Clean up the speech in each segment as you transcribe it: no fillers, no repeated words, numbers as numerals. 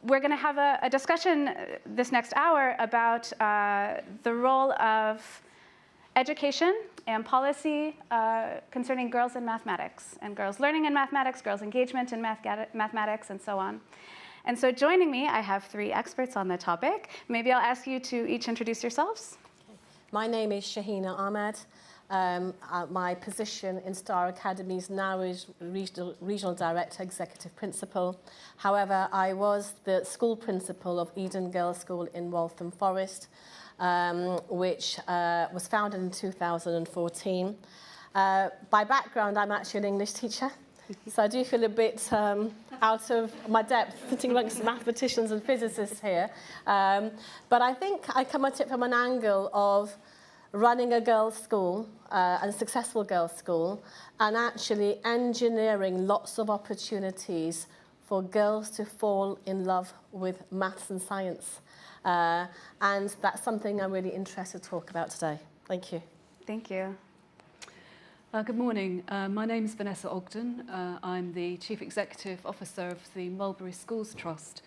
we're going to have a discussion this next hour about the role of education and policy concerning girls in mathematics, and girls learning in mathematics, girls' engagement in mathematics, and so on. And so joining me, I have three experts on the topic. Maybe I'll ask you to each introduce yourselves. My name is Shahina Ahmad. My position in Star Academies now is Regional Director, Executive Principal. However, I was the school principal of Eden Girls' School in Waltham Forest, which was founded in 2014. By background, I'm actually an English teacher, so I do feel a bit out of my depth sitting amongst mathematicians and physicists here. But I think I come at it from an angle of running a girls' school, and a successful girls' school, and actually engineering lots of opportunities for girls to fall in love with maths and science. And that's something I'm really interested to talk about today. Thank you. Thank you. Good morning. My name is Vanessa Ogden. I'm the Chief Executive Officer of the Mulberry Schools Trust,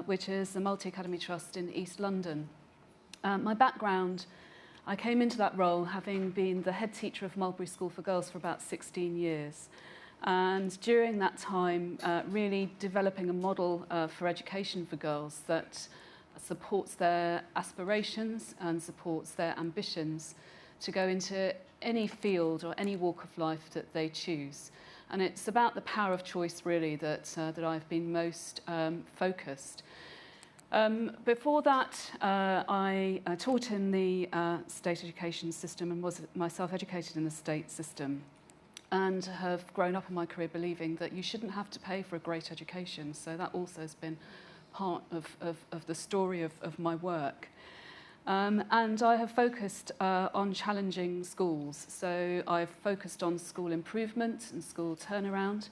which is a multi-academy trust in East London. My background, I came into that role having been the head teacher of Mulberry School for Girls for about 16 years. And during that time, really developing a model for education for girls that supports their aspirations and supports their ambitions to go into any field or any walk of life that they choose. And it's about the power of choice, really, that I've been most focused. Before that, I taught in the state education system and was myself educated in the state system, and have grown up in my career believing that you shouldn't have to pay for a great education. So that also has been part of the story of my work. And I have focused on challenging schools. So I've focused on school improvement and school turnaround.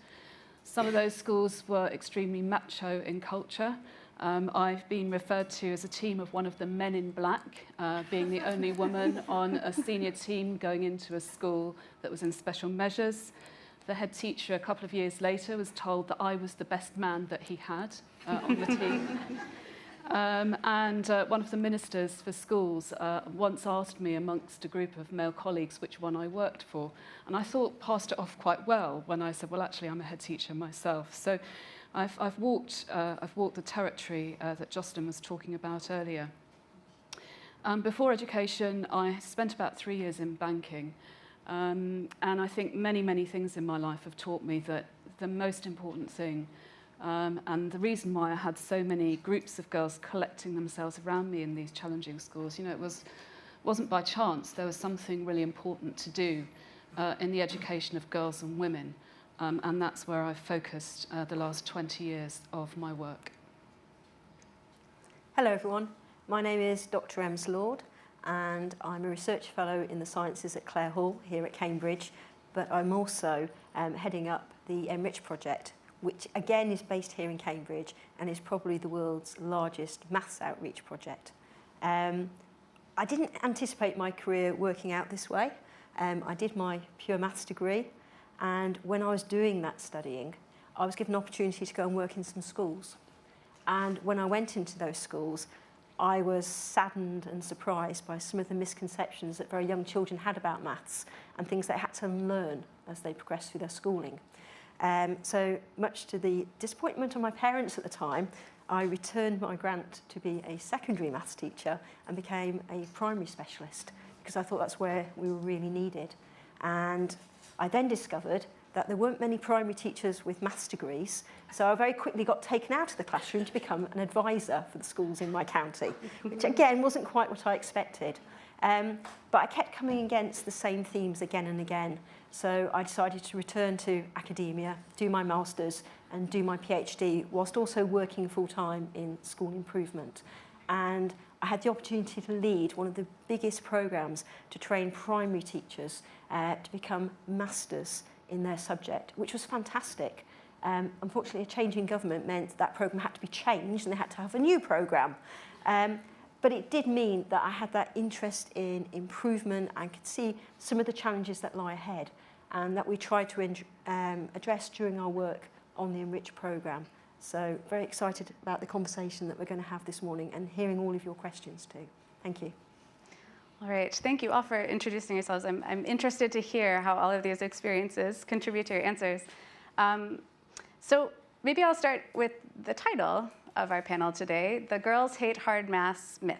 Some of those schools were extremely macho in culture. I've been referred to as a team of one of the men in black, being the only woman on a senior team going into a school that was in special measures. The head teacher a couple of years later was told that I was the best man that he had on the team. And one of the ministers for schools once asked me amongst a group of male colleagues which one I worked for. And I thought passed it off quite well when I said, well, actually, I'm a head teacher myself. So I've walked the territory that Jocelyn was talking about earlier. Before education, I spent about 3 years in banking. And I think many things in my life have taught me that the most important thing, and the reason why I had so many groups of girls collecting themselves around me in these challenging schools, you know, it wasn't by chance. There was something really important to do in the education of girls and women. And that's where I've focused the last 20 years of my work. Hello everyone, my name is Dr. Ems Lord, and I'm a research fellow in the sciences at Clare Hall here at Cambridge, but I'm also heading up the Enrich project, which again is based here in Cambridge and is probably the world's largest maths outreach project. I didn't anticipate my career working out this way. I did my pure maths degree. And when I was doing that studying, I was given an opportunity to go and work in some schools. And when I went into those schools, I was saddened and surprised by some of the misconceptions that very young children had about maths and things they had to learn as they progressed through their schooling. So much to the disappointment of my parents at the time, I returned my grant to be a secondary maths teacher and became a primary specialist because I thought that's where we were really needed. And I then discovered that there weren't many primary teachers with maths degrees, so I very quickly got taken out of the classroom to become an advisor for the schools in my county, which again wasn't quite what I expected. But I kept coming against the same themes again and again, so I decided to return to academia, do my master's and do my PhD, whilst also working full-time in school improvement. And I had the opportunity to lead one of the biggest programmes to train primary teachers to become masters in their subject, which was fantastic. Unfortunately, a change in government meant that programme had to be changed and they had to have a new programme. But it did mean that I had that interest in improvement and could see some of the challenges that lie ahead and that we tried to address during our work on the Enrich programme. So very excited about the conversation that we're going to have this morning and hearing all of your questions too. Thank you. All right, thank you all for introducing yourselves. I'm interested to hear how all of these experiences contribute to your answers. So maybe I'll start with the title of our panel today, The Girls Hate Hard Maths Myth.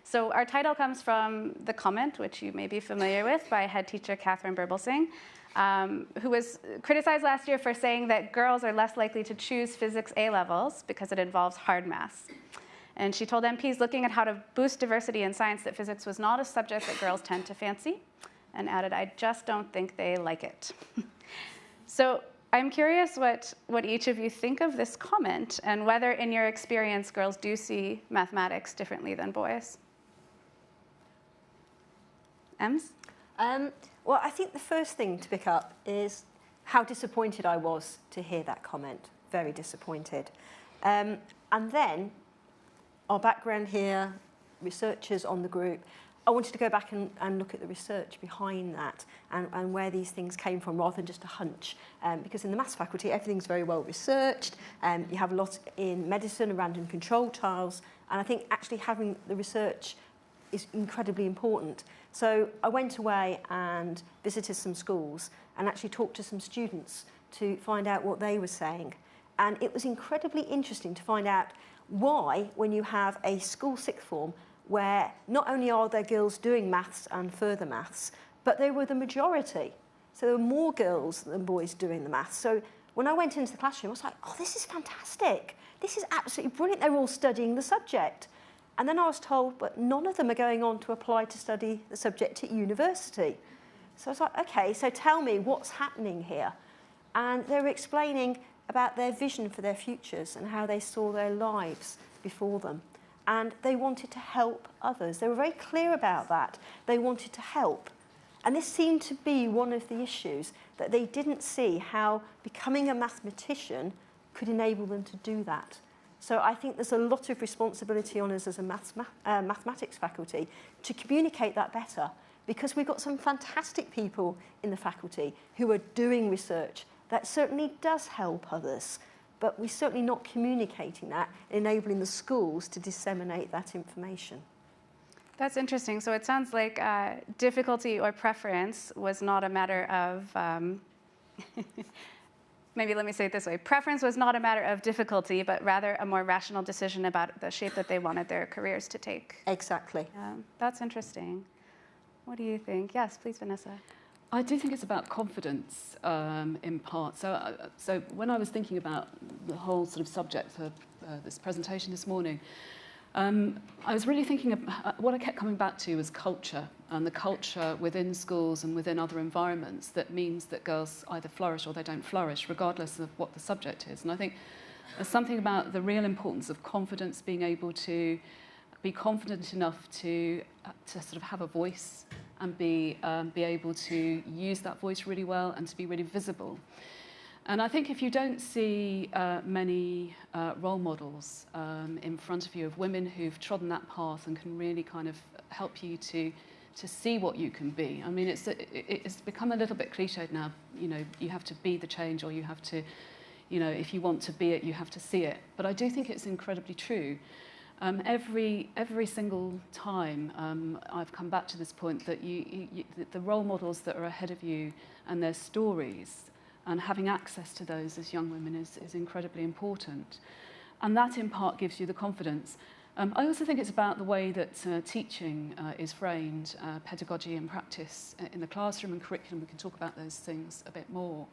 So our title comes from the comment, which you may be familiar with, by head teacher Katharine Birbalsingh, who was criticized last year for saying that girls are less likely to choose physics A-levels because it involves hard maths. And she told MPs looking at how to boost diversity in science that physics was not a subject that girls tend to fancy, and added, I just don't think they like it. So I'm curious what each of you think of this comment, and whether in your experience girls do see mathematics differently than boys. Ems? Well, I think the first thing to pick up is how disappointed I was to hear that comment. Very disappointed. And then our background here, researchers on the group, I wanted to go back and look at the research behind that and where these things came from rather than just a hunch. Because in the maths faculty, everything's very well researched. You have a lot in medicine and random control trials. And I think actually having the research is incredibly important. So I went away and visited some schools and actually talked to some students to find out what they were saying. And it was incredibly interesting to find out why, when you have a school sixth form where not only are there girls doing maths and further maths, but they were the majority. So there were more girls than boys doing the maths. So when I went into the classroom, I was like, oh, this is fantastic. This is absolutely brilliant. They're all studying the subject. And then I was told, but none of them are going on to apply to study the subject at university. So I was like, okay, so tell me what's happening here. And they were explaining about their vision for their futures and how they saw their lives before them. And they wanted to help others. They were very clear about that. They wanted to help. And this seemed to be one of the issues, that they didn't see how becoming a mathematician could enable them to do that. So I think there's a lot of responsibility on us as a mathematics faculty to communicate that better, because we've got some fantastic people in the faculty who are doing research that certainly does help others, but we're certainly not communicating that, enabling the schools to disseminate that information. That's interesting. So it sounds like difficulty or preference was not a matter of, maybe let me say it this way. Preference was not a matter of difficulty, but rather a more rational decision about the shape that they wanted their careers to take. Exactly. That's interesting. What do you think? Yes, please, Vanessa. I do think it's about confidence in part. So when I was thinking about the whole sort of subject for this presentation this morning, I was really thinking of what I kept coming back to was culture, and the culture within schools and within other environments that means that girls either flourish or they don't flourish, regardless of what the subject is. And I think there's something about the real importance of confidence, being able to be confident enough to sort of have a voice and be able to use that voice really well and to be really visible. And I think if you don't see many role models in front of you of women who've trodden that path and can really kind of help you to see what you can be. I mean, it's become a little bit cliched now. You know, you have to be the change, or you have to, you know, if you want to be it, you have to see it. But I do think it's incredibly true. Every single time I've come back to this point that the role models that are ahead of you and their stories, and having access to those as young women is incredibly important. And that in part gives you the confidence. I also think it's about the way that teaching is framed, pedagogy and practice in the classroom and curriculum. We can talk about those things a bit more.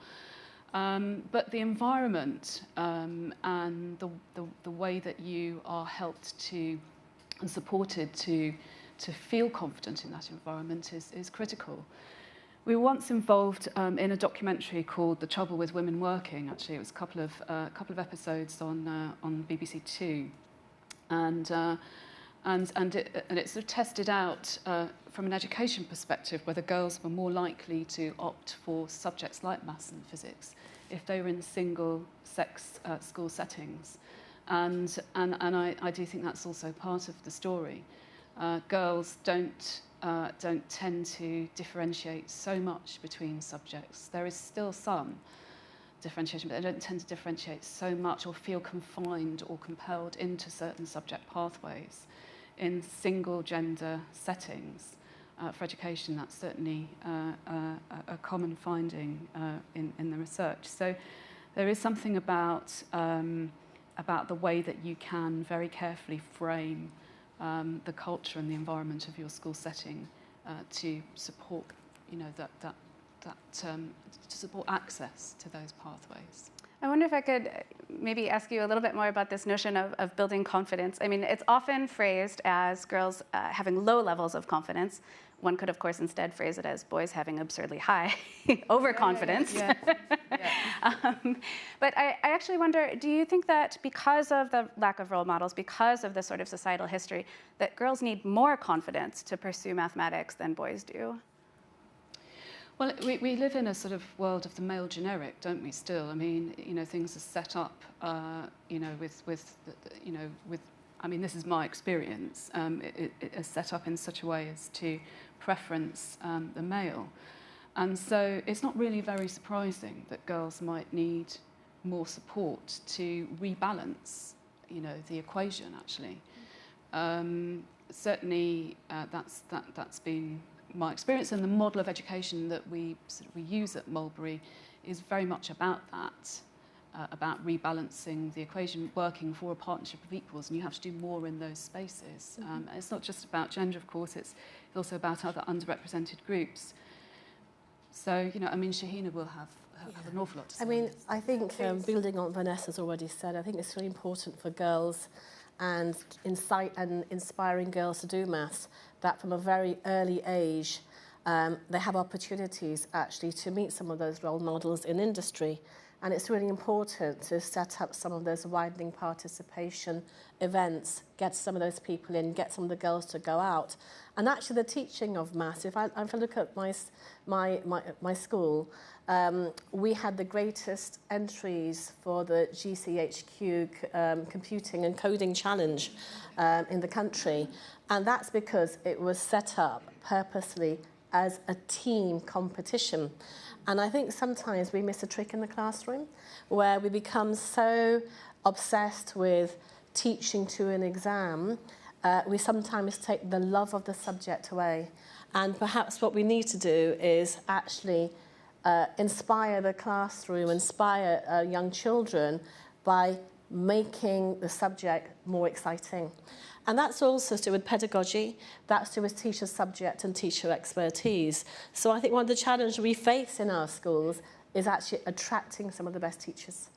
But the environment and the way that you are helped to and supported to feel confident in that environment is critical. We were once involved in a documentary called The Trouble with Women Working. Actually, it was a couple of episodes on BBC Two, and it sort of tested out from an education perspective whether girls were more likely to opt for subjects like maths and physics if they were in single-sex school settings, and I do think that's also part of the story. Girls don't tend to differentiate so much between subjects. There is still some differentiation, but they don't tend to differentiate so much or feel confined or compelled into certain subject pathways in single gender settings. For education, that's certainly a common finding in the research. So there is something about the way that you can very carefully frame the culture and the environment of your school setting to support, to support access to those pathways. I wonder if I could maybe ask you a little bit more about this notion of building confidence. I mean, it's often phrased as girls having low levels of confidence. One could, of course, instead phrase it as boys having absurdly high overconfidence. Yeah. But I actually wonder, do you think that because of the lack of role models, because of the sort of societal history, that girls need more confidence to pursue mathematics than boys do? Well, we live in a sort of world of the male generic, don't we? Still, I mean, things are set up, with. I mean, this is my experience. It is set up in such a way as to preference the male, and so it's not really very surprising that girls might need more support to rebalance, the equation. Actually, certainly that's been my experience, and the model of education that we use at Mulberry is very much about that, about rebalancing the equation, working for a partnership of equals, and you have to do more in those spaces. It's not just about gender, of course, it's also about other underrepresented groups. So, I mean, Shahina will have an awful lot to say. I mean, I think building on what Vanessa's already said, I think it's really important for girls and inspiring girls to do maths, that from a very early age, they have opportunities actually to meet some of those role models in industry. And it's really important to set up some of those widening participation events, get some of those people in, get some of the girls to go out. And actually the teaching of maths, if I look at my school, we had the greatest entries for the GCHQ computing and coding challenge in the country. And that's because it was set up purposely as a team competition. And I think sometimes we miss a trick in the classroom where we become so obsessed with teaching to an exam, we sometimes take the love of the subject away. And perhaps what we need to do is actually inspire the classroom, inspire young children by making the subject more exciting. And that's also to do with pedagogy, that's to do with teacher subject and teacher expertise. So I think one of the challenges we face in our schools is actually attracting some of the best teachers.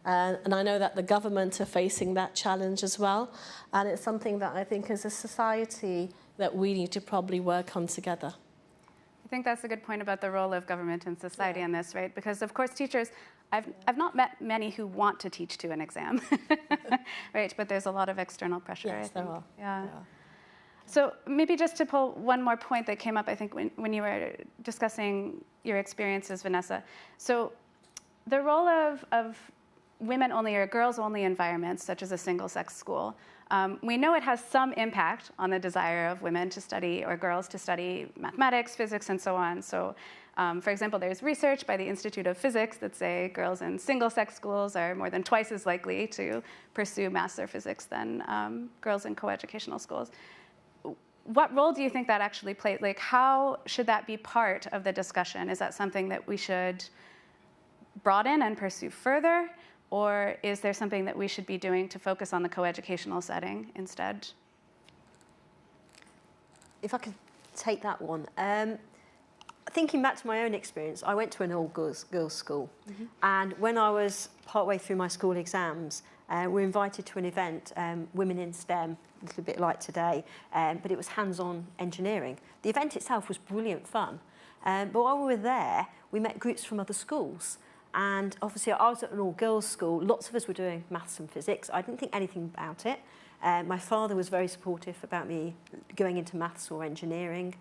And I know that the government are facing that challenge as well. And it's something that I think as a society that we need to probably work on together. I think that's a good point about the role of government and society in this, right? Because, of course, teachers, I've not met many who want to teach to an exam, right? But there's a lot of external pressure, Yes, I think. there are. Yeah. There are. So maybe just to pull one more point that came up, I think, when you were discussing your experiences, Vanessa. So the role of women-only or girls-only environments, such as a single-sex school, we know it has some impact on the desire of women to study or girls to study mathematics, physics, and so on. So, for example, there's research by the Institute of Physics that say girls in single-sex schools are more than twice as likely to pursue maths or physics than girls in coeducational schools. What role do you think that actually plays? Like, how should that be part of the discussion? Is that something that we should broaden and pursue further? Or is there something that we should be doing to focus on the coeducational setting instead? If I could take that one. Thinking back to my own experience, I went to an all-girls school. And when I was partway through my school exams, we were invited to an event, Women in STEM, a little bit like today, but it was hands-on engineering. The event itself was brilliant fun. But while we were there, we met groups from other schools. And obviously, I was at an all-girls school. Lots of us were doing maths and physics. I didn't think anything about it. My father was very supportive about me going into maths or engineering.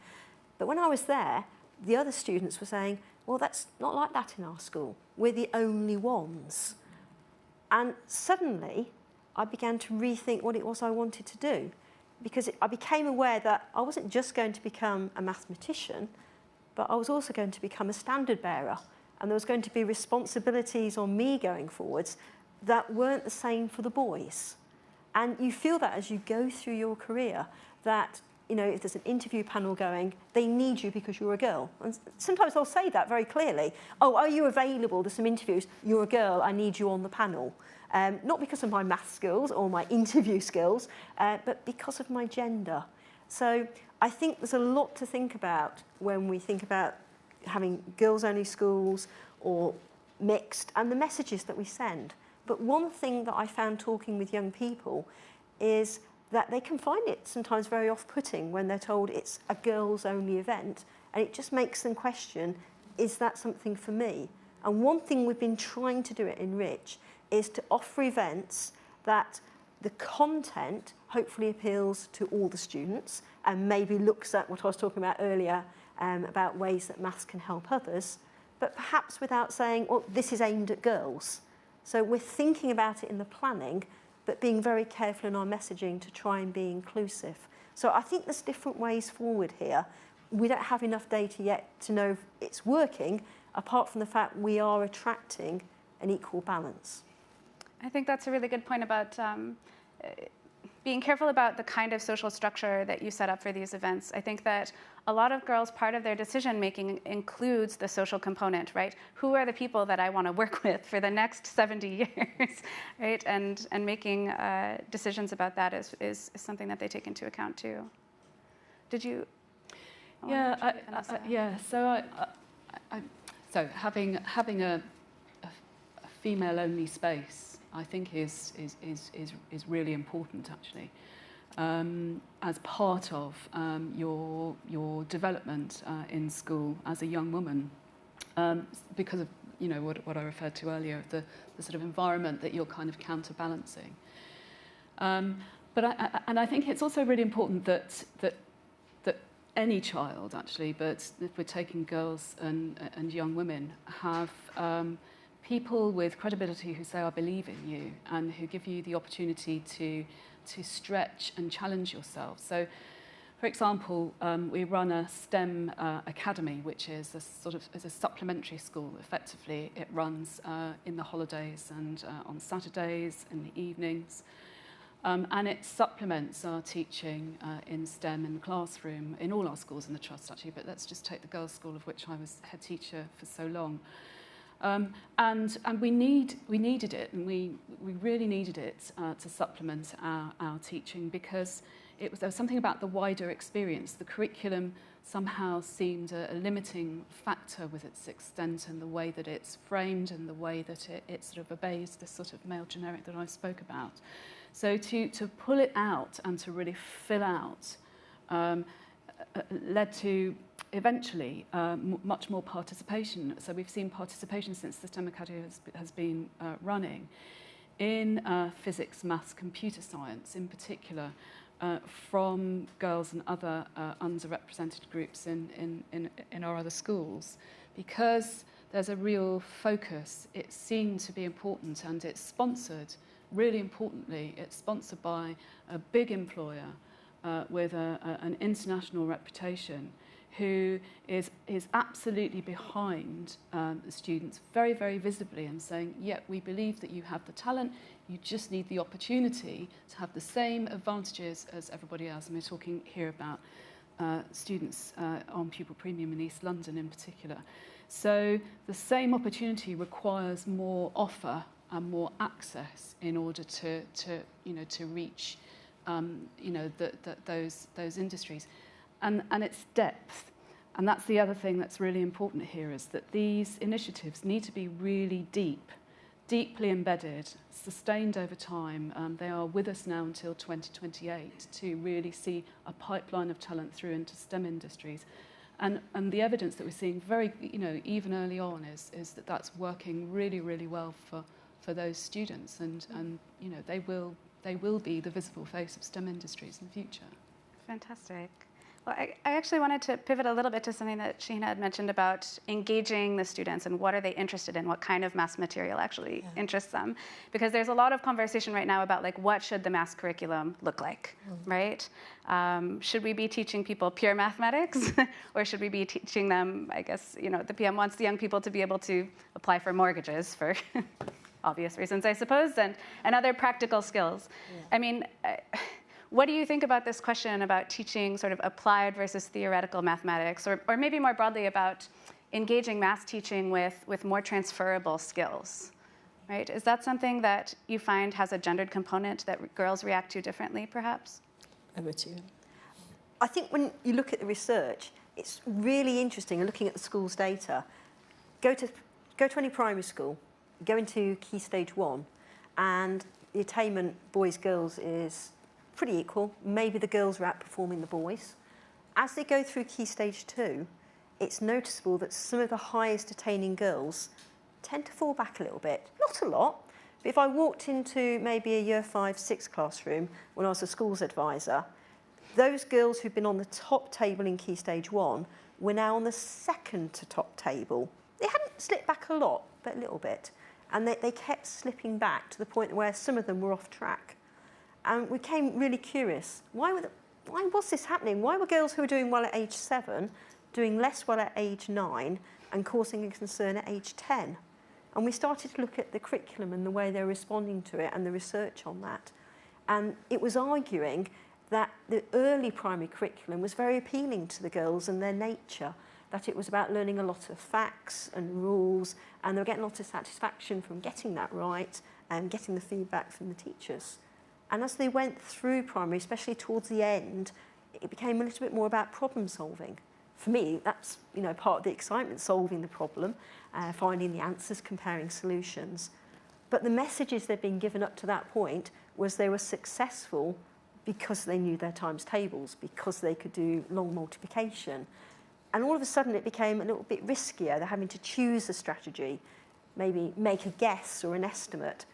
But when I was there, the other students were saying, well, that's not like that in our school. We're the only ones. And suddenly, I began to rethink what it was I wanted to do, because I became aware that I wasn't just going to become a mathematician, but I was also going to become a standard bearer and there was going to be responsibilities on me going forwards that weren't the same for the boys. And you feel that as you go through your career, that, you know, if there's an interview panel going, they need you because you're a girl. And sometimes they'll say that very clearly. Oh, are you available? There's some interviews. You're a girl. I need you on the panel. Not because of my math skills or my interview skills, but because of my gender. So I think there's a lot to think about when we think about having girls-only schools or mixed, and the messages that we send. But one thing that I found talking with young people is that they can find it sometimes very off-putting when they're told it's a girls-only event, and it just makes them question, is that something for me? And one thing we've been trying to do at Enrich is to offer events that the content hopefully appeals to all the students and maybe looks at what I was talking about earlier about ways that maths can help others, but perhaps without saying, well, this is aimed at girls. So we're thinking about it in the planning, but being very careful in our messaging to try and be inclusive. So I think there's different ways forward here. We don't have enough data yet to know if it's working, apart from the fact we are attracting an equal balance. I think that's a really good point about being careful about the kind of social structure that you set up for these events. I think that a lot of girls, part of their decision making includes the social component, right? Who are the people that I want to work with for the next 70 years, right? And making decisions about that is something that they take into account too. Did you? Yeah. So having a female-only space, I think is really important actually, as part of your development in school as a young woman, because of what I referred to earlier, the sort of environment that you're kind of counterbalancing. But I think it's also really important that any child actually, but if we're taking girls and young women, have people with credibility who say, I believe in you, and who give you the opportunity to stretch and challenge yourself. So, for example, we run a STEM Academy, which is a supplementary school, effectively. It runs in the holidays and on Saturdays, in the evenings. And it supplements our teaching in STEM in the classroom, in all our schools in the Trust, actually, but let's just take the girls' school, of which I was head teacher for so long. And we needed it, and we really needed it to supplement our teaching, because there was something about the wider experience. The curriculum somehow seemed a limiting factor with its extent and the way that it's framed and the way that it sort of obeys the sort of male generic that I spoke about. So to pull it out and to really fill out led to eventually much more participation. So we've seen participation since the STEM Academy has been running in physics, maths, computer science in particular, from girls and other underrepresented groups in our other schools, because there's a real focus. It seemed to be important, and it's sponsored, really importantly, it's sponsored by a big employer with an international reputation, who is absolutely behind the students very, very visibly, and saying, yeah, we believe that you have the talent, you just need the opportunity to have the same advantages as everybody else. And we're talking here about students on pupil premium in East London in particular. So the same opportunity requires more offer and more access in order to reach those industries. And its depth. And that's the other thing that's really important here, is that these initiatives need to be really deeply embedded, sustained over time. They are with us now until 2028 to really see a pipeline of talent through into STEM industries. And the evidence that we're seeing very, even early on is that that's working really, really well for those students. And they will be the visible face of STEM industries in the future. Fantastic. Well, I actually wanted to pivot a little bit to something that Shahina had mentioned about engaging the students and what are they interested in, what kind of maths material actually interests them. Because there's a lot of conversation right now about like what should the maths curriculum look like, right? Should we be teaching people pure mathematics or should we be teaching them, I guess, you know, the PM wants the young people to be able to apply for mortgages for obvious reasons, I suppose, and other practical skills. Yeah. I mean, what do you think about this question about teaching sort of applied versus theoretical mathematics, or maybe more broadly about engaging math teaching with more transferable skills, right? Is that something that you find has a gendered component that girls react to differently, perhaps? Over to you. I think when you look at the research, it's really interesting, and looking at the school's data. Go to any primary school, go into Key Stage 1, and the attainment boys, girls is pretty equal. Maybe the girls are outperforming the boys. As they go through Key Stage 2, it's noticeable that some of the highest attaining girls tend to fall back a little bit. Not a lot, but if I walked into maybe a Year 5, 6 classroom when I was a schools advisor, those girls who'd been on the top table in Key Stage 1 were now on the second to top table. They hadn't slipped back a lot, but a little bit. And they kept slipping back to the point where some of them were off track. And we became really curious. Why was this happening? Why were girls who were doing well at age 7 doing less well at age 9 and causing a concern at age 10? And we started to look at the curriculum and the way they were responding to it and the research on that. And it was arguing that the early primary curriculum was very appealing to the girls and their nature, that it was about learning a lot of facts and rules, and they were getting a lot of satisfaction from getting that right and getting the feedback from the teachers. And as they went through primary, especially towards the end, it became a little bit more about problem solving. For me, that's part of the excitement, solving the problem, finding the answers, comparing solutions. But the messages they'd been given up to that point was they were successful because they knew their times tables, because they could do long multiplication. And all of a sudden it became a little bit riskier. They're having to choose a strategy, maybe make a guess or an estimate.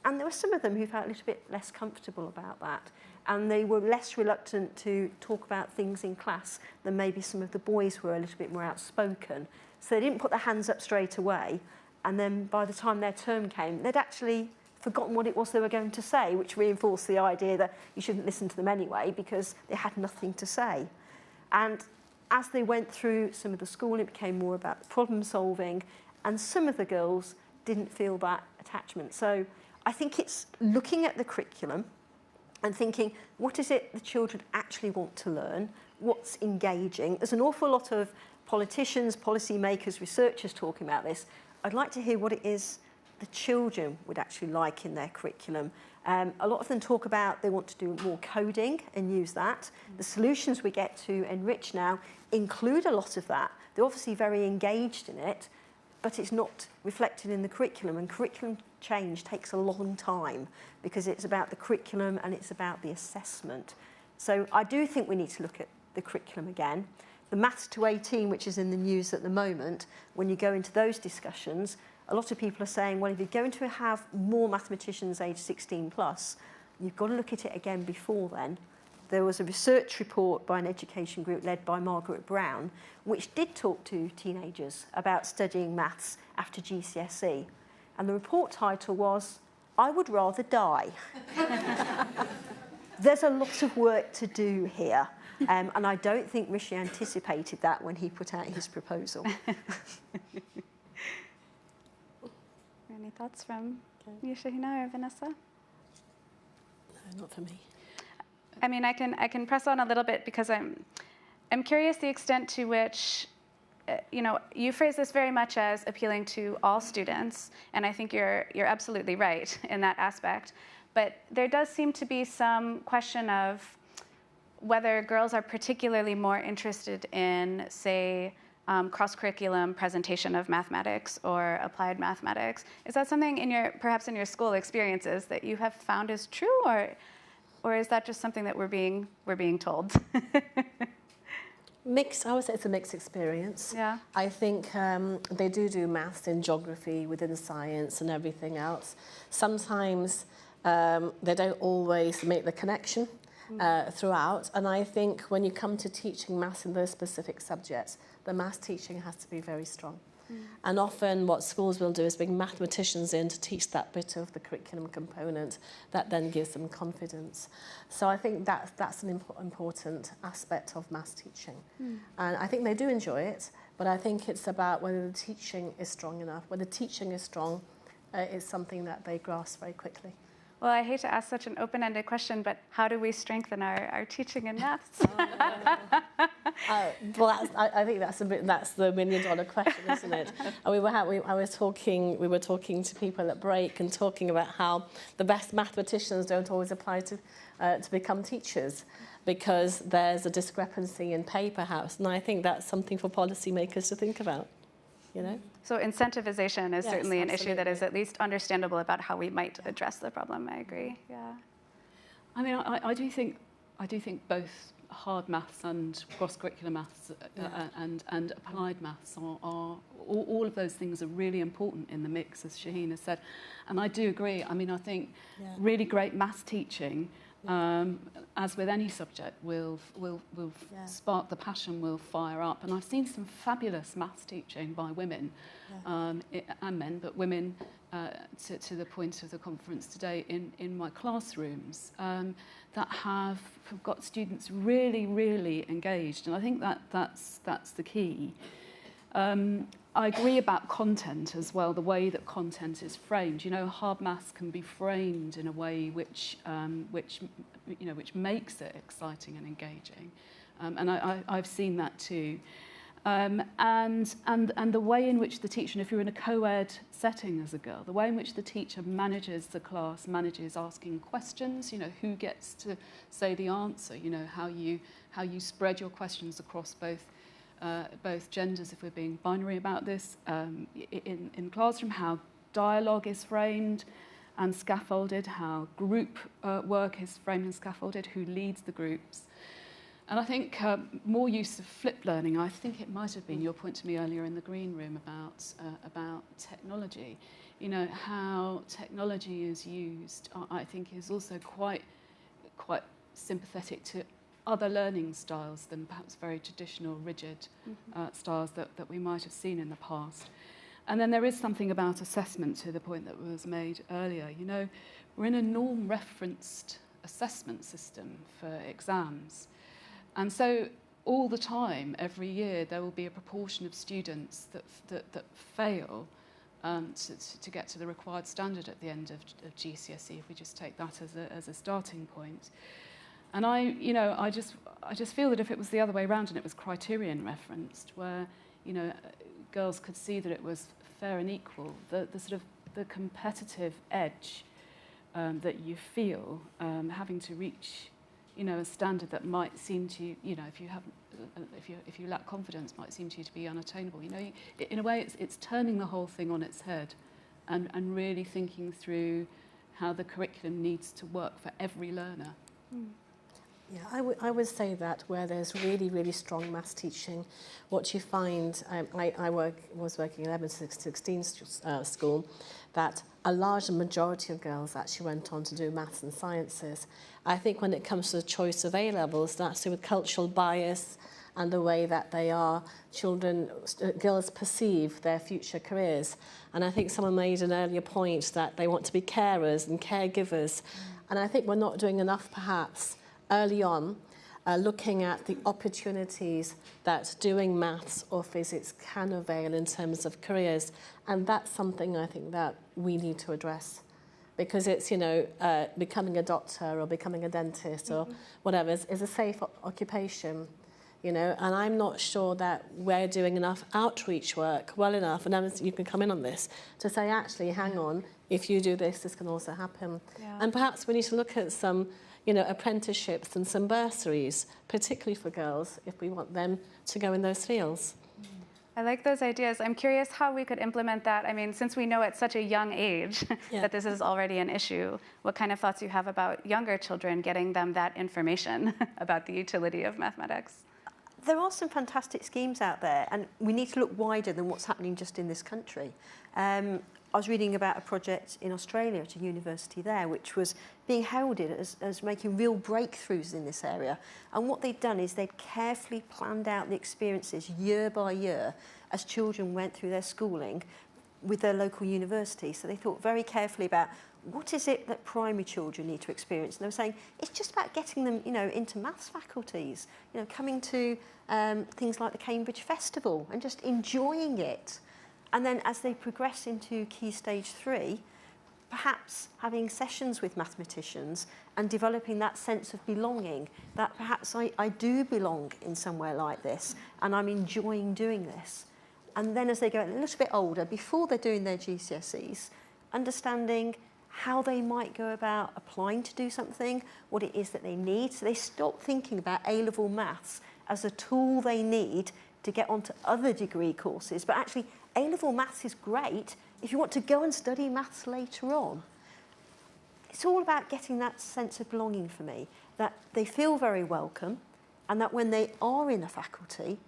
And there were some of them who felt a little bit less comfortable about that. And they were less reluctant to talk about things in class than maybe some of the boys were a little bit more outspoken. So they didn't put their hands up straight away. And then by the time their term came, they'd actually forgotten what it was they were going to say, which reinforced the idea that you shouldn't listen to them anyway because they had nothing to say. And as they went through some of the school, it became more about problem solving. And some of the girls didn't feel that attachment. So I think it's looking at the curriculum and thinking, what is it the children actually want to learn? What's engaging? There's an awful lot of politicians, policymakers, researchers talking about this. I'd like to hear what it is the children would actually like in their curriculum. A lot of them talk about they want to do more coding and use that. The solutions we get to enrich now include a lot of that. They're obviously very engaged in it, but it's not reflected in the curriculum, and curriculum change takes a long time because it's about the curriculum and it's about the assessment. So I do think we need to look at the curriculum again. The Maths to 18, which is in the news at the moment, when you go into those discussions, a lot of people are saying, well, if you're going to have more mathematicians age 16 plus, you've got to look at it again before then. There was a research report by an education group led by Margaret Brown, which did talk to teenagers about studying maths after GCSE. And the report title was, I Would Rather Die. There's a lot of work to do here. And I don't think Rishi anticipated that when he put out his proposal. Any thoughts from you, Shahina or Vanessa? No, not for me. I mean, I can press on a little bit because I'm curious the extent to which, you phrase this very much as appealing to all students, and I think you're absolutely right in that aspect. But there does seem to be some question of whether girls are particularly more interested in, say, cross-curriculum presentation of mathematics or applied mathematics. Is that something perhaps in your school experiences that you have found is true, or is that just something that we're being told? Mixed. I would say it's a mixed experience. Yeah. I think they do maths and geography within science and everything else. Sometimes they don't always make the connection. throughout. And I think when you come to teaching maths in those specific subjects, the maths teaching has to be very strong. And often what schools will do is bring mathematicians in to teach that bit of the curriculum component that then gives them confidence. So I think that's an important aspect of maths teaching. And I think they do enjoy it, but I think it's about whether the teaching is strong enough. When the teaching is strong, it's something that they grasp very quickly. Well, I hate to ask such an open-ended question, but how do we strengthen our teaching in maths? Well, I think that's the million-dollar question, isn't it? And we were talking to people at break and talking about how the best mathematicians don't always apply to become teachers because there's a discrepancy in pay, perhaps. And I think that's something for policymakers to think about. You know? So incentivization is certainly an issue that is at least understandable about how we might address the problem. I agree. Yeah. I mean, I do think both hard maths and cross-curricular maths and applied maths are all of those things are really important in the mix, as Shahina said. And I do agree. I mean, I think really great maths teaching, as with any subject, will spark the passion, will fire up. And I've seen some fabulous maths teaching by women and men, but women to the point of the conference today in my classrooms that have got students really, really engaged. And I think that's the key. I agree about content as well, the way that content is framed. You know, hard maths can be framed in a way which makes it exciting and engaging, and I've seen that too. And the way in which the teacher, and if you're in a co-ed setting as a girl, the way in which the teacher manages the class, manages asking questions, you know, who gets to say the answer, you know, how you spread your questions across both genders, if we're being binary about this, in classroom, how dialogue is framed and scaffolded, how group work is framed and scaffolded, who leads the groups. And I think more use of flipped learning. I think it might have been your point to me earlier in the green room about technology. You know, how technology is used, I think, is also quite sympathetic to other learning styles than perhaps very traditional, rigid styles that we might have seen in the past. And then there is something about assessment, to the point that was made earlier. You know, we're in a norm-referenced assessment system for exams. And so all the time, every year, there will be a proportion of students that fail to get to the required standard at the end of GCSE, if we just take that as a starting point. And I just feel that if it was the other way around and it was criterion referenced, where, you know, girls could see that it was fair and equal, the sort of the competitive edge that you feel having to reach, you know, a standard that might seem to you, you know, if you lack confidence, might seem to you to be unattainable. You know, in a way, it's turning the whole thing on its head, and really thinking through how the curriculum needs to work for every learner. Yeah, I would say that where there's really, really strong maths teaching, what you find, I was working in 11-16 school, that a large majority of girls actually went on to do maths and sciences. I think when it comes to the choice of A-levels, that's to do with cultural bias and the way that girls perceive their future careers. And I think someone made an earlier point that they want to be carers and caregivers. And I think we're not doing enough, perhaps, early on, looking at the opportunities that doing maths or physics can avail in terms of careers. And that's something I think that we need to address, because it's, you know, becoming a doctor or becoming a dentist or whatever is a safe occupation, you know, and I'm not sure that we're doing enough outreach work well enough, and you can come in on this, to say, actually, hang on, if you do this, this can also happen. Yeah. And perhaps we need to look at some, you know, apprenticeships and some bursaries, particularly for girls, if we want them to go in those fields. I like those ideas. I'm curious how we could implement that. I mean, since we know at such a young age that this is already an issue, what kind of thoughts you have about younger children, getting them that information about the utility of mathematics? There are some fantastic schemes out there, and we need to look wider than what's happening just in this country. I was reading about a project in Australia at a university there, which was being heralded as making real breakthroughs in this area. And what they'd done is they'd carefully planned out the experiences year by year as children went through their schooling with their local university. So they thought very carefully about what is it that primary children need to experience. And they were saying it's just about getting them, into maths faculties, coming to things like the Cambridge Festival and just enjoying it. And then as they progress into Key Stage 3, perhaps having sessions with mathematicians and developing that sense of belonging, that perhaps I do belong in somewhere like this and I'm enjoying doing this. And then as they go a little bit older, before they're doing their GCSEs, understanding how they might go about applying to do something, what it is that they need. So they stop thinking about A-level maths as a tool they need to get onto other degree courses, but actually A-level maths is great if you want to go and study maths later on. It's all about getting that sense of belonging for me, that they feel very welcome, and that when they are in a faculty,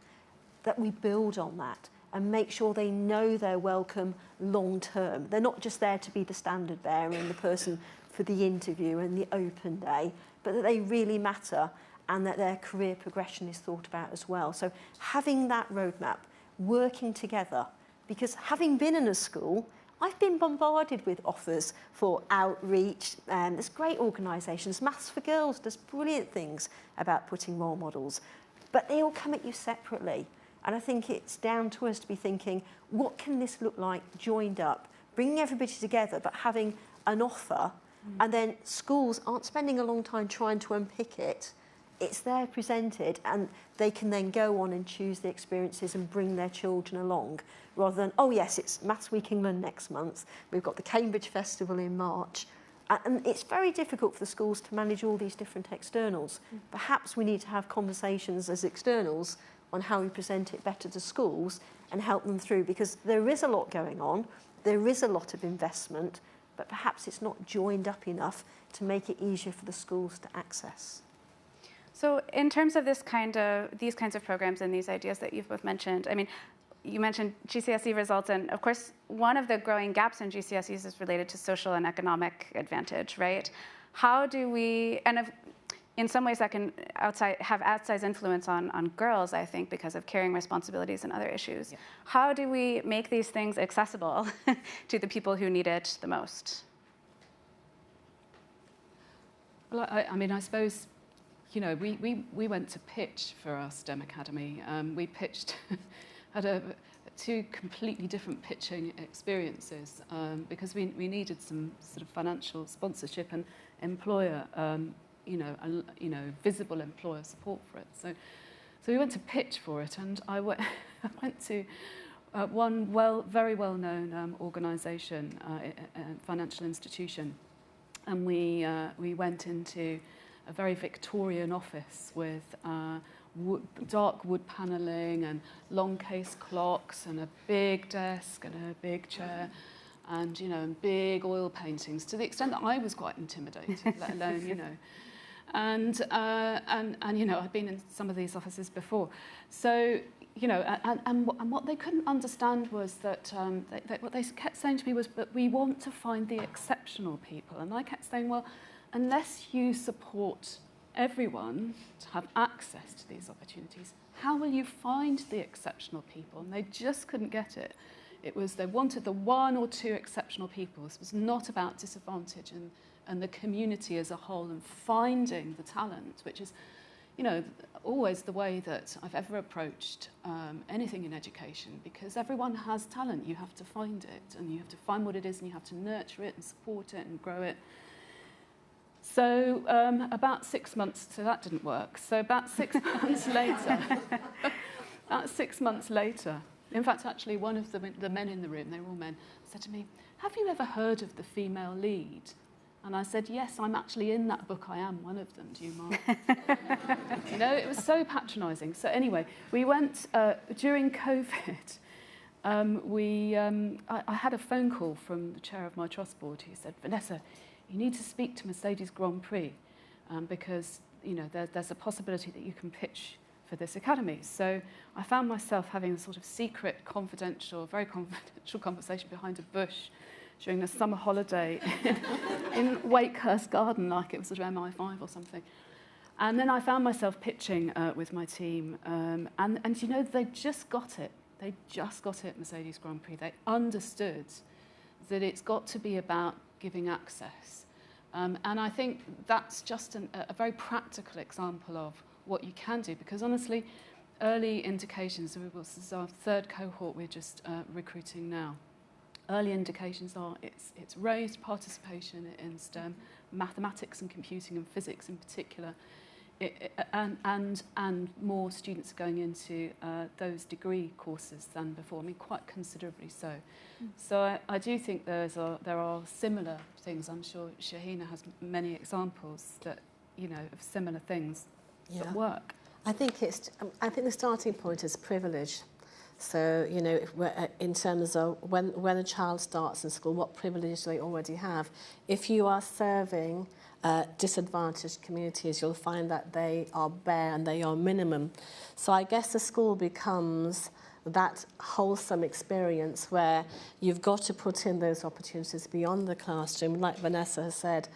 that we build on that and make sure they know they're welcome long term. They're not just there to be the standard bearer and the person for the interview and the open day, but that they really matter and that their career progression is thought about as well. So having that roadmap, working together, because having been in a school, I've been bombarded with offers for outreach, and there's great organisations. Maths for Girls does brilliant things about putting role models, but they all come at you separately. And I think it's down to us to be thinking, what can this look like joined up, bringing everybody together, but having an offer, and then schools aren't spending a long time trying to unpick it. It's there presented, and they can then go on and choose the experiences and bring their children along, rather than, oh yes, it's Maths Week England next month, we've got the Cambridge Festival in March. And it's very difficult for the schools to manage all these different externals. Perhaps we need to have conversations as externals on how we present it better to schools and help them through, because there is a lot going on, there is a lot of investment, but perhaps it's not joined up enough to make it easier for the schools to access. So in terms of these kinds of programs and these ideas that you've both mentioned, I mean, you mentioned GCSE results, and of course, one of the growing gaps in GCSEs is related to social and economic advantage, right? How do we, in some ways that can have outsized influence on girls, I think, because of caring responsibilities and other issues. Yeah. How do we make these things accessible to the people who need it the most? Well, I suppose, we went to pitch for our STEM Academy. We pitched, had two completely different pitching experiences because we needed some sort of financial sponsorship and employer visible employer support for it. So we went to pitch for it, and I went to one very well-known organisation, financial institution, and we went into a very Victorian office with dark wood panelling and long case clocks and a big desk and a big chair. And and big oil paintings, to the extent that I was quite intimidated, let alone And I'd been in some of these offices before. So, and what they couldn't understand was that what they kept saying to me was, but we want to find the exceptional people. And I kept saying, well, unless you support everyone to have access to these opportunities, how will you find the exceptional people? And they just couldn't get it. It was, they wanted the one or two exceptional people. This was not about disadvantage and the community as a whole and finding the talent, which is, always the way that I've ever approached anything in education, because everyone has talent. You have to find it, and you have to find what it is, and you have to nurture it and support it and grow it. So about 6 months, so that didn't work. So about 6 months later, in fact, actually, one of the men in the room, they were all men, said to me, have you ever heard of the female lead? And I said, yes, I'm actually in that book. I am one of them. Do you mind? It was so patronising. So anyway, we went, during COVID, I had a phone call from the chair of my trust board who said, Vanessa, you need to speak to Mercedes Grand Prix because, there's a possibility that you can pitch for this academy. So I found myself having a sort of secret, confidential, very confidential conversation behind a bush during a summer holiday in Wakehurst Garden, like it was sort of MI5 or something. And then I found myself pitching with my team, and you know, they just got it. They just got it, Mercedes Grand Prix. They understood that it's got to be about giving access. And I think that's just a very practical example of what you can do, because honestly, early indications, this is our third cohort we're just recruiting now. Early indications are it's raised participation in STEM, mathematics and computing and physics in particular, and more students are going into those degree courses than before. I mean, quite considerably so. So I do think there are similar things. I'm sure Shahina has many examples that, you know, of similar things that work. I think the starting point is privilege. So, you know, in terms of when a child starts in school, what privilege they already have. If you are serving disadvantaged communities, you'll find that they are bare and they are minimum. So I guess the school becomes that wholesome experience where you've got to put in those opportunities beyond the classroom, like Vanessa has said,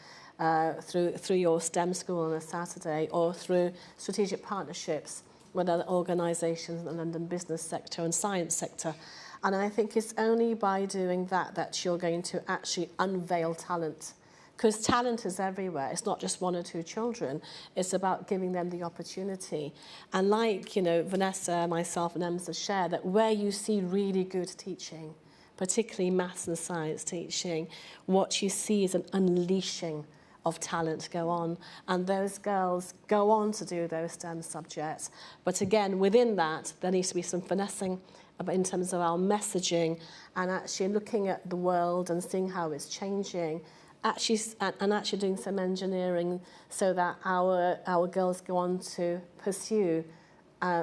through your STEM school on a Saturday, or through strategic partnerships with other organisations in the London business sector and science sector. And I think it's only by doing that you're going to actually unveil talent. Because talent is everywhere. It's not just one or two children. It's about giving them the opportunity. And like, you know, Vanessa, myself and Ems have shared, that where you see really good teaching, particularly maths and science teaching, what you see is an unleashing of talent go on, and those girls go on to do those STEM subjects. But again, within that, there needs to be some finessing in terms of our messaging and actually looking at the world and seeing how it's changing, actually doing some engineering so that our girls go on to pursue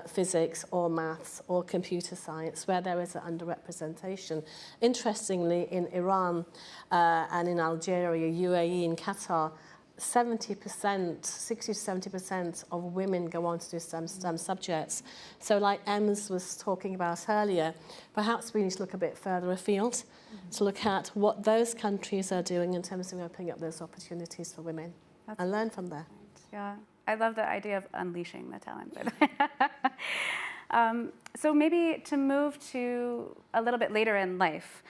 physics or maths or computer science where there is an underrepresentation. Interestingly, in Iran and in Algeria, UAE, and Qatar, 70%, 60 to 70% of women go on to do STEM subjects. So like Ems was talking about earlier, perhaps we need to look a bit further afield to look at what those countries are doing in terms of opening up those opportunities for women and learn from there. Yeah. I love the idea of unleashing the talent. So maybe to move to a little bit later in life.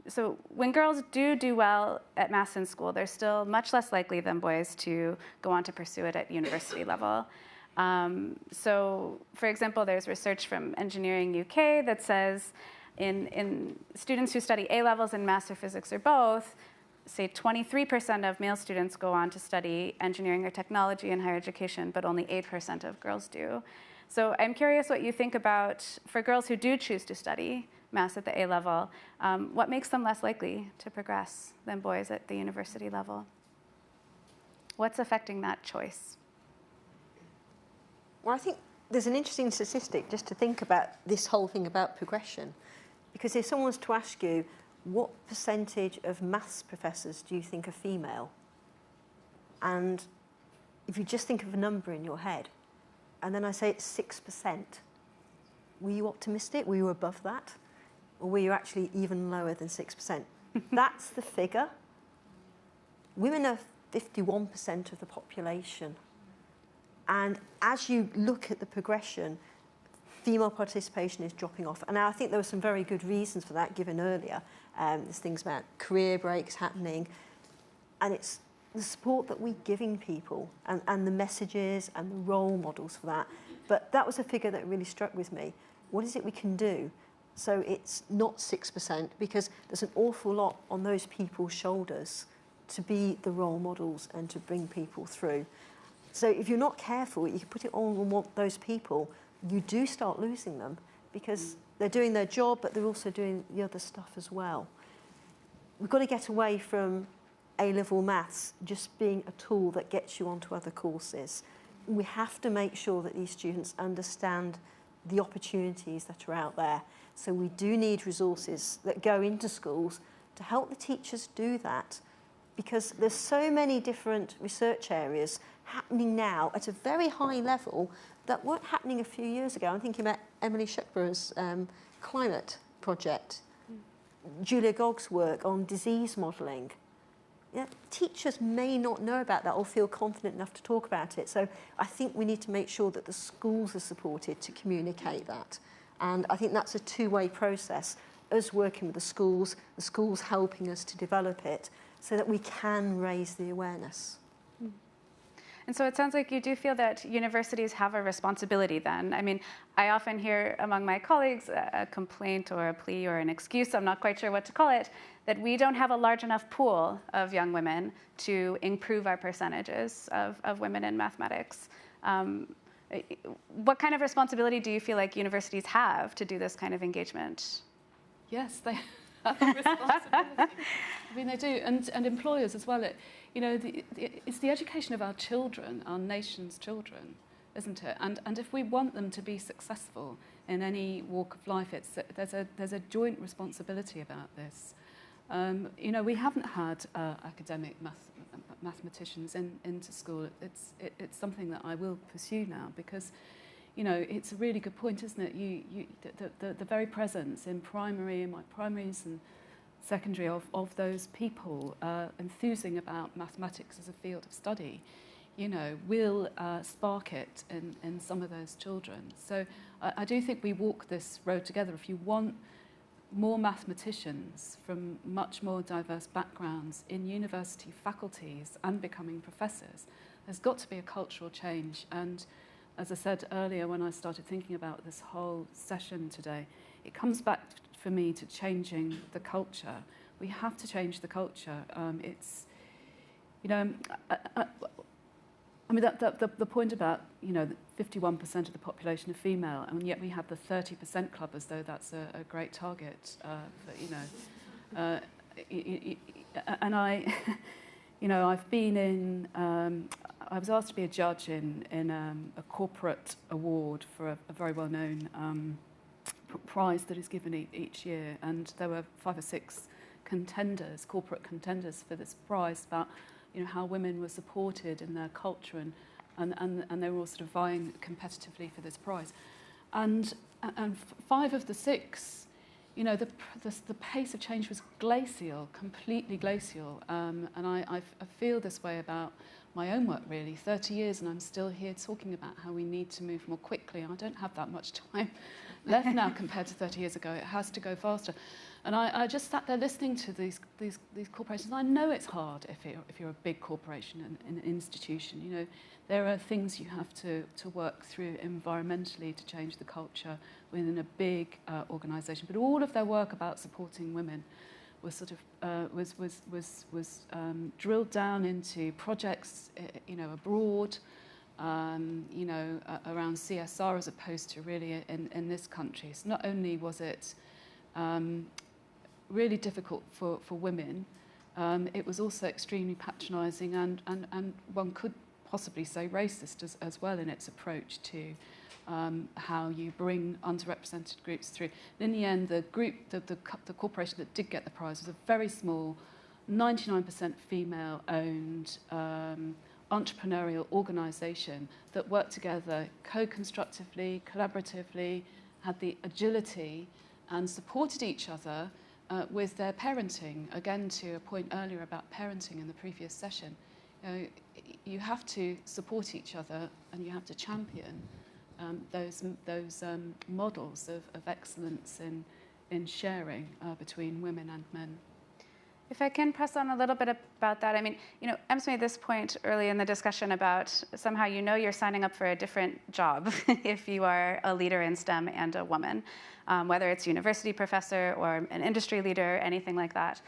So when girls do well at maths in school, they're still much less likely than boys to go on to pursue it at university level. So for example, there's research from Engineering UK that says in students who study A-levels in maths or physics or both, say 23% of male students go on to study engineering or technology in higher education, but only 8% of girls do. So I'm curious what you think about, for girls who do choose to study maths at the A level, what makes them less likely to progress than boys at the university level? What's affecting that choice? Well, I think there's an interesting statistic just to think about this whole thing about progression. Because if someone was to ask you, what percentage of maths professors do you think are female? And if you just think of a number in your head, and then I say it's 6%, were you optimistic? Were you above that? Or were you actually even lower than 6%? That's the figure. Women are 51% of the population. And as you look at the progression, female participation is dropping off. And I think there were some very good reasons for that given earlier. There's things about career breaks happening. And it's the support that we're giving people and the messages and the role models for that. But that was a figure that really struck with me. What is it we can do? So it's not 6%, because there's an awful lot on those people's shoulders to be the role models and to bring people through. So if you're not careful, you can put it on those people, you do start losing them, because they're doing their job, but they're also doing the other stuff as well. We've got to get away from A-level maths just being a tool that gets you onto other courses. We have to make sure that these students understand the opportunities that are out there. So we do need resources that go into schools to help the teachers do that, because there's so many different research areas happening now at a very high level that weren't happening a few years ago. I'm thinking about Emily Shuckborough's climate project, Julia Gogg's work on disease modelling. Yeah, teachers may not know about that or feel confident enough to talk about it. So I think we need to make sure that the schools are supported to communicate that. And I think that's a two-way process, us working with the schools helping us to develop it so that we can raise the awareness. And so it sounds like you do feel that universities have a responsibility then. I mean, I often hear among my colleagues a complaint or a plea or an excuse, I'm not quite sure what to call it, that we don't have a large enough pool of young women to improve our percentages of women in mathematics. What kind of responsibility do you feel like universities have to do this kind of engagement? Yes, they have a responsibility. I mean, they do, and employers as well. It's the education of our children, our nation's children, isn't it? And if we want them to be successful in any walk of life, there's a joint responsibility about this. We haven't had academic mathematicians into school. It's something that I will pursue now because, it's a really good point, isn't it? The very presence in my primaries and secondary of those people enthusing about mathematics as a field of study, will spark it in some of those children. So I do think we walk this road together. If you want more mathematicians from much more diverse backgrounds in university faculties and becoming professors, there's got to be a cultural change. And as I said earlier when I started thinking about this whole session today, it comes back for me to changing the culture. We have to change the culture. The point about, 51% of the population are female, and yet we have the 30% club as though that's a great target. And I've been in, I was asked to be a judge in a corporate award for a very well-known prize that is given each year, and there were 5 or 6 contenders, corporate contenders for this prize about how women were supported in their culture, and they were all sort of vying competitively for this prize, and 5 of the 6, the pace of change was glacial, completely glacial, and I feel this way about my own work really. 30 years and I'm still here talking about how we need to move more quickly. I don't have that much time left now compared to 30 years ago. It has to go faster. And I just sat there listening to these corporations. I know it's hard if you're a big corporation and an institution. There are things you have to work through environmentally to change the culture within a big organisation. But all of their work about supporting women was sort of was drilled down into projects, abroad, around CSR as opposed to really in this country. So not only was it really difficult for women, it was also extremely patronising and one could possibly say racist as well in its approach to how you bring underrepresented groups through. And in the end, the corporation that did get the prize was a very small, 99% female-owned entrepreneurial organisation that worked together co-constructively, collaboratively, had the agility and supported each other with their parenting. Again, to a point earlier about parenting in the previous session, you have to support each other and you have to champion those models of excellence in sharing between women and men. If I can press on a little bit about that, I mean, Em's made this point early in the discussion about somehow you're signing up for a different job if you are a leader in STEM and a woman, whether it's university professor or an industry leader, anything like that.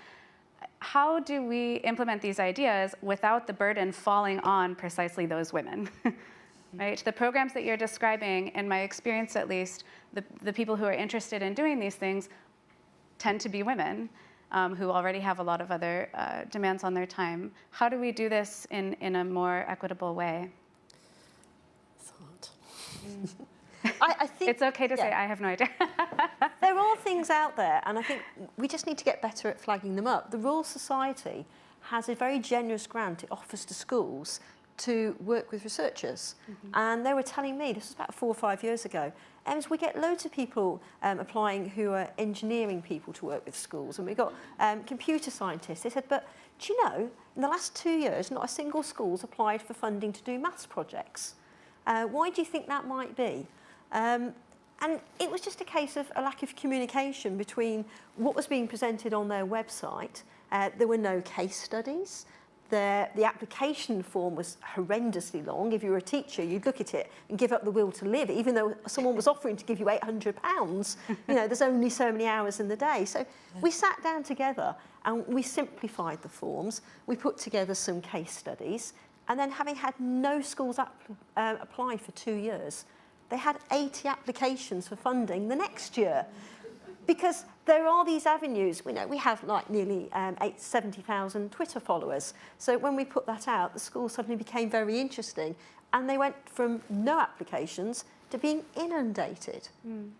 How do we implement these ideas without the burden falling on precisely those women? Right? The programs that you're describing, in my experience at least, the people who are interested in doing these things tend to be women who already have a lot of other demands on their time. How do we do this in a more equitable way? It's hard. I think it's okay to say I have no idea. There are things out there, and I think we just need to get better at flagging them up. The Royal Society has a very generous grant it offers to schools to work with researchers. And they were telling me, this was about 4 or 5 years ago, we get loads of people applying who are engineering people to work with schools, and we've got computer scientists. They said, but do you know, in the last 2 years, not a single school's applied for funding to do maths projects. Why do you think that might be? And it was just a case of a lack of communication between what was being presented on their website. There were no case studies. The application form was horrendously long. If you were a teacher, you'd look at it and give up the will to live, even though someone was offering to give you £800. You know, there's only so many hours in the day. So we sat down together and we simplified the forms. We put together some case studies. And then, having had no schools apply for 2 years, they had 80 applications for funding the next year. Because there are these avenues. We have like nearly 70,000 Twitter followers. So when we put that out, the school suddenly became very interesting. And they went from no applications to being inundated.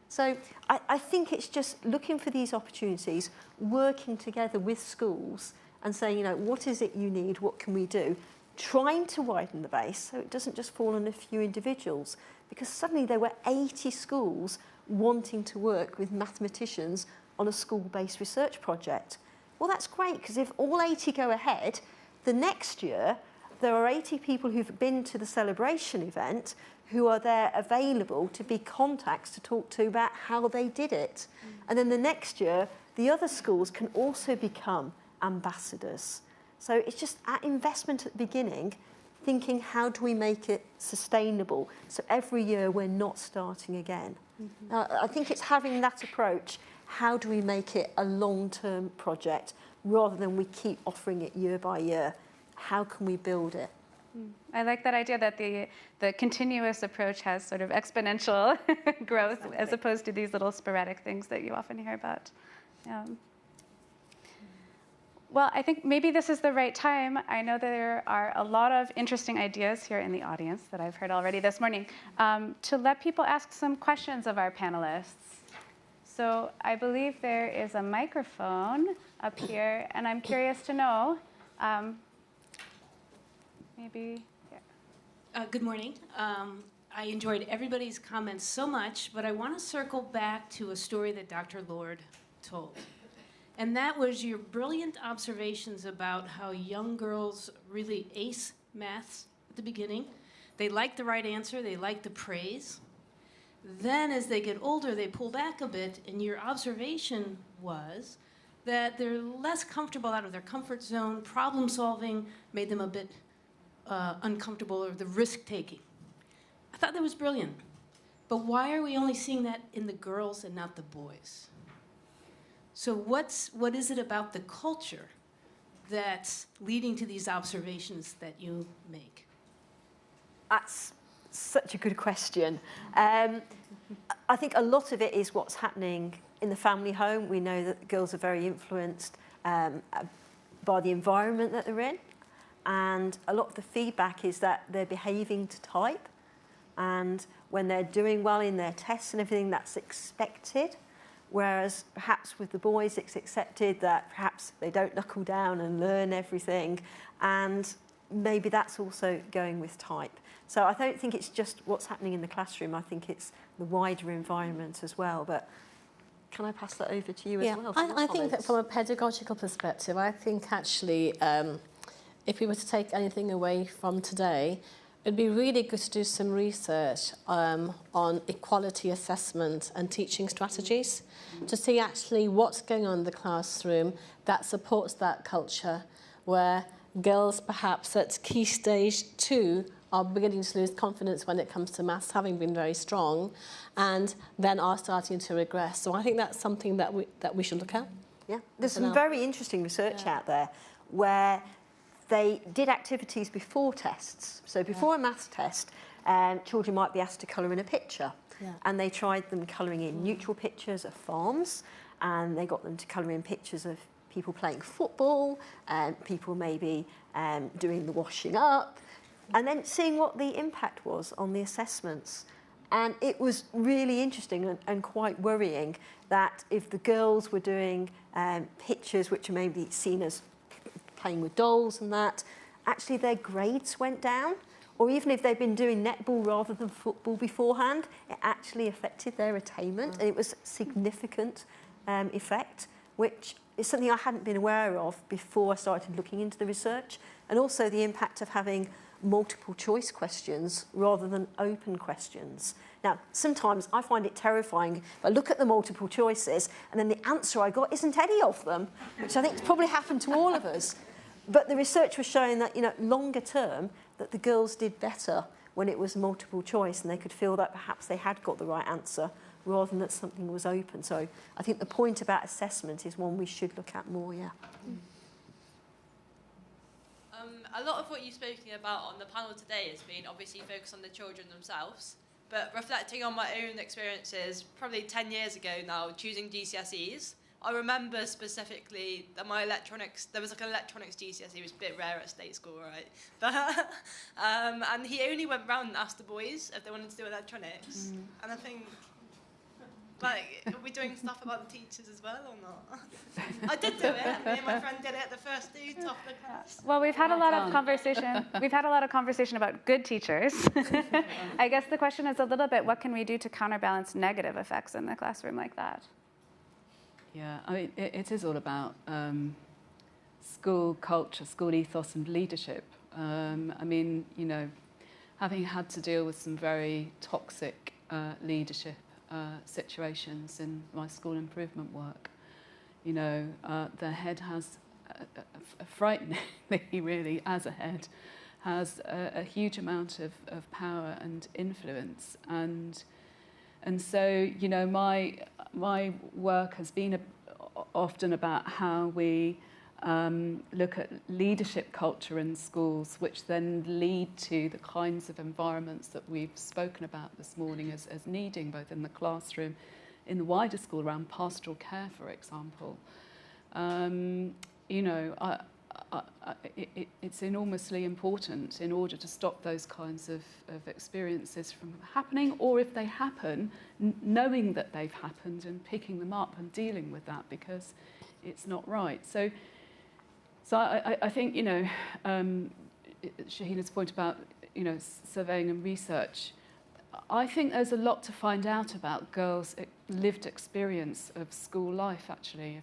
So I think it's just looking for these opportunities, working together with schools and saying, what is it you need? What can we do? Trying to widen the base so it doesn't just fall on a few individuals, because suddenly there were 80 schools wanting to work with mathematicians on a school-based research project. Well, that's great, because if all 80 go ahead, the next year there are 80 people who've been to the celebration event who are there available to be contacts to talk to about how they did it. And then the next year, the other schools can also become ambassadors. So it's just at investment at the beginning, thinking how do we make it sustainable so every year we're not starting again. I think it's having that approach. How do we make it a long-term project rather than we keep offering it year by year? How can we build it? I like that idea that the continuous approach has sort of exponential growth as opposed to these little sporadic things that you often hear about. Well, I think maybe this is the right time. I know there are a lot of interesting ideas here in the audience that I've heard already this morning, to let people ask some questions of our panelists. So I believe there is a microphone up here, and I'm curious to know, maybe here. Good morning. I enjoyed everybody's comments so much, but I want to circle back to a story that Dr. Lord told. And that was your brilliant observations about how young girls really ace maths at the beginning. They like the right answer, they like the praise. Then as they get older, they pull back a bit, and your observation was that they're less comfortable out of their comfort zone. Problem solving made them a bit uncomfortable, or the risk-taking. I thought that was brilliant. But why are we only seeing that in the girls and not the boys? So what is it about the culture that's leading to these observations that you make? That's such a good question. I think a lot of it is what's happening in the family home. We know that girls are very influenced by the environment that they're in. And a lot of the feedback is that they're behaving to type. And when they're doing well in their tests and everything, that's expected. Whereas perhaps with the boys, it's accepted that perhaps they don't knuckle down and learn everything. And maybe that's also going with type. So I don't think it's just what's happening in the classroom. I think it's the wider environment as well. But can I pass that over to you as well? I think that from a pedagogical perspective, I think actually if we were to take anything away from today, it'd be really good to do some research on equality assessment and teaching strategies to see actually what's going on in the classroom that supports that culture, where girls perhaps at key stage 2 are beginning to lose confidence when it comes to maths, having been very strong, and then are starting to regress. So I think that's something that we should look at. Yeah, there's some very interesting research out there where they did activities before tests. So before a maths test, children might be asked to colour in a picture. Yeah. And they tried them colouring in neutral pictures of farms, and they got them to colour in pictures of people playing football, people maybe doing the washing up, and then seeing what the impact was on the assessments. And it was really interesting and quite worrying that if the girls were doing pictures which are maybe seen as playing with dolls and that, actually their grades went down. Or even if they'd been doing netball rather than football beforehand, it actually affected their attainment, and it was significant effect, which is something I hadn't been aware of before I started looking into the research, and also the impact of having multiple choice questions rather than open questions. Now, sometimes I find it terrifying if I look at the multiple choices and then the answer I got isn't any of them, which I think has probably happened to all of us. But the research was showing that, longer term, that the girls did better when it was multiple choice and they could feel that perhaps they had got the right answer rather than that something was open. So I think the point about assessment is one we should look at more, yeah. A lot of what you've spoken about on the panel today has been obviously focused on the children themselves, but reflecting on my own experiences, probably 10 years ago now, choosing GCSEs, I remember specifically that there was like an electronics GCSE, it was a bit rare at state school, right? But, and he only went round and asked the boys if they wanted to do electronics. And I think, are we doing stuff about the teachers as well or not? I did do it. Me and my friend did it the first day, top of the class. Well, we've had a lot of conversation. We've had a lot of conversation about good teachers. I guess the question is a little bit, what can we do to counterbalance negative effects in the classroom like that? Yeah, I mean, it is all about school culture, school ethos and leadership. I mean, having had to deal with some very toxic leadership situations in my school improvement work, the head has, frighteningly really, as a head, has a huge amount of power and influence. And so, my work has been often about how we look at leadership culture in schools, which then lead to the kinds of environments that we've spoken about this morning as needing, both in the classroom, in the wider school around pastoral care, for example. It's enormously important in order to stop those kinds of experiences from happening, or if they happen, knowing that they've happened and picking them up and dealing with that, because it's not right. So I think, Shahina's point about, surveying and research, I think there's a lot to find out about girls' lived experience of school life, actually.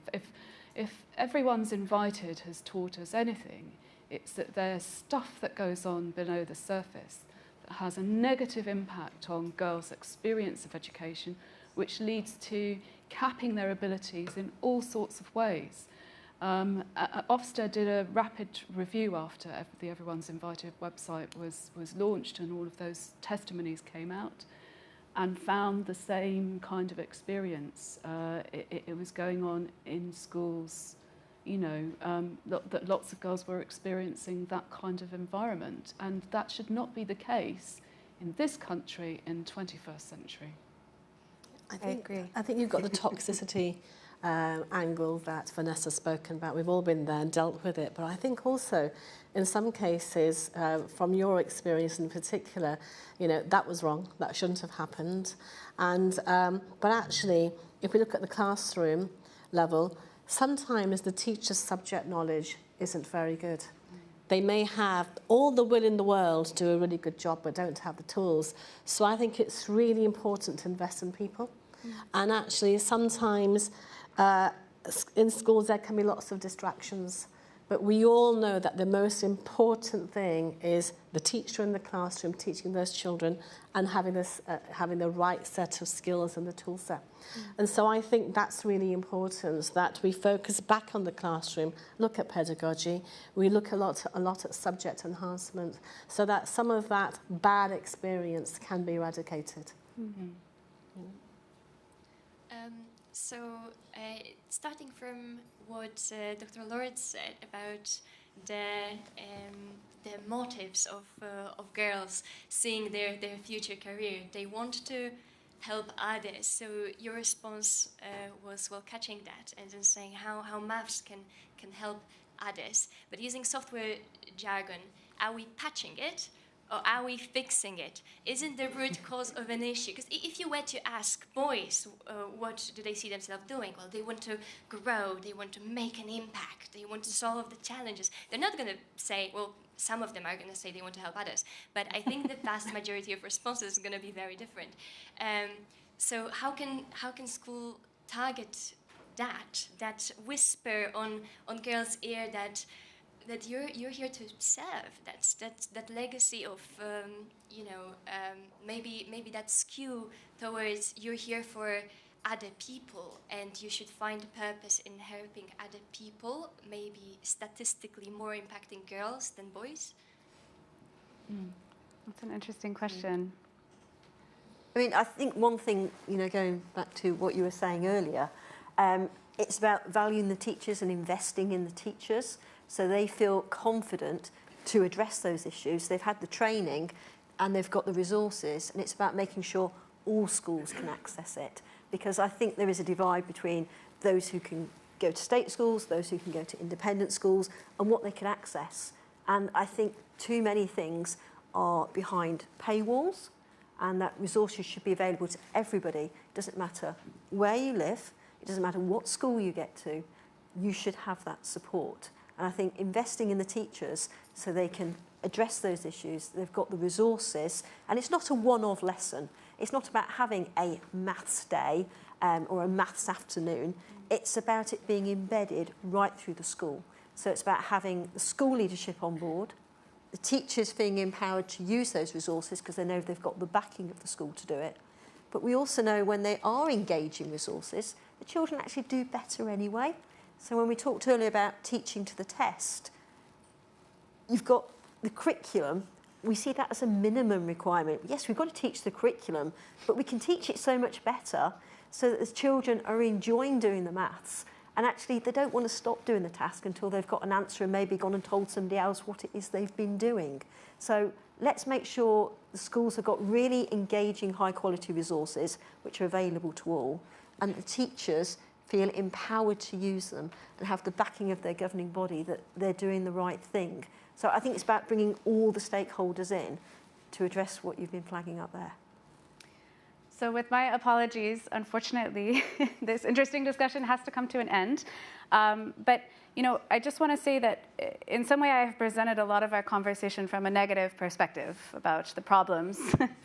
If everyone's invited has taught us anything, it's that there's stuff that goes on below the surface that has a negative impact on girls' experience of education, which leads to capping their abilities in all sorts of ways. Ofsted did a rapid review after the Everyone's Invited website was launched, and all of those testimonies came out, and found the same kind of experience. It was going on in schools, that lots of girls were experiencing that kind of environment, and that should not be the case in this country in 21st century. I agree. I think you've got the toxicity angle that Vanessa's spoken about. We've all been there and dealt with it, but I think also in some cases, from your experience in particular, that was wrong, that shouldn't have happened. And but actually, if we look at the classroom level, sometimes the teacher's subject knowledge isn't very good. They may have all the will in the world to do a really good job, but don't have the tools. So I think it's really important to invest in people. And actually, sometimes in schools there can be lots of distractions, but we all know that the most important thing is the teacher in the classroom teaching those children and having the right set of skills and the tool set. And so I think that's really important, that we focus back on the classroom, look at pedagogy, we look a lot at subject enhancement, so that some of that bad experience can be eradicated. Starting from what Dr. Lord said about the motives of girls seeing their future career, they want to help others. So your response was catching that and then saying how maths can help others. But using software jargon, are we patching it, or are we fixing it? Isn't the root cause of an issue? Because if you were to ask boys what do they see themselves doing, well, they want to grow, they want to make an impact, they want to solve the challenges. They're not going to say, well, some of them are going to say they want to help others, but I think the vast majority of responses are going to be very different. So how can school target that whisper on girls' ear that you're here to serve, that legacy of maybe that skew towards you're here for other people and you should find purpose in helping other people, maybe statistically more impacting girls than boys? That's an interesting question. I mean, I think one thing, going back to what you were saying earlier, it's about valuing the teachers and investing in the teachers so they feel confident to address those issues. They've had the training and they've got the resources, and it's about making sure all schools can access it. Because I think there is a divide between those who can go to state schools, those who can go to independent schools, and what they can access. And I think too many things are behind paywalls, and that resources should be available to everybody. It doesn't matter where you live, it doesn't matter what school you get to, you should have that support. And I think investing in the teachers so they can address those issues, they've got the resources, and it's not a one-off lesson. It's not about having a maths day or a maths afternoon. It's about it being embedded right through the school. So it's about having the school leadership on board, the teachers being empowered to use those resources because they know they've got the backing of the school to do it. But we also know when they are engaging resources, the children actually do better anyway. So when we talked earlier about teaching to the test, you've got the curriculum. We see that as a minimum requirement. Yes, we've got to teach the curriculum, but we can teach it so much better so that the children are enjoying doing the maths, and actually they don't want to stop doing the task until they've got an answer and maybe gone and told somebody else what it is they've been doing. So let's make sure the schools have got really engaging high quality resources which are available to all, and the teachers feel empowered to use them and have the backing of their governing body that they're doing the right thing. So I think it's about bringing all the stakeholders in to address what you've been flagging up there. So with my apologies, unfortunately, this interesting discussion has to come to an end. But I just want to say that in some way I have presented a lot of our conversation from a negative perspective about the problems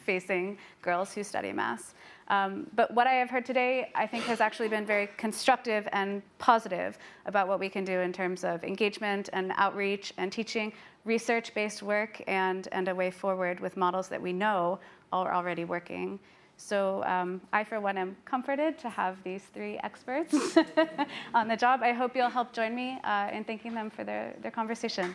facing girls who study maths. But what I have heard today, I think, has actually been very constructive and positive about what we can do in terms of engagement and outreach and teaching, research-based work, and a way forward with models that we know are already working. So I, for one, am comforted to have these three experts on the job. I hope you'll help join me in thanking them for their conversation.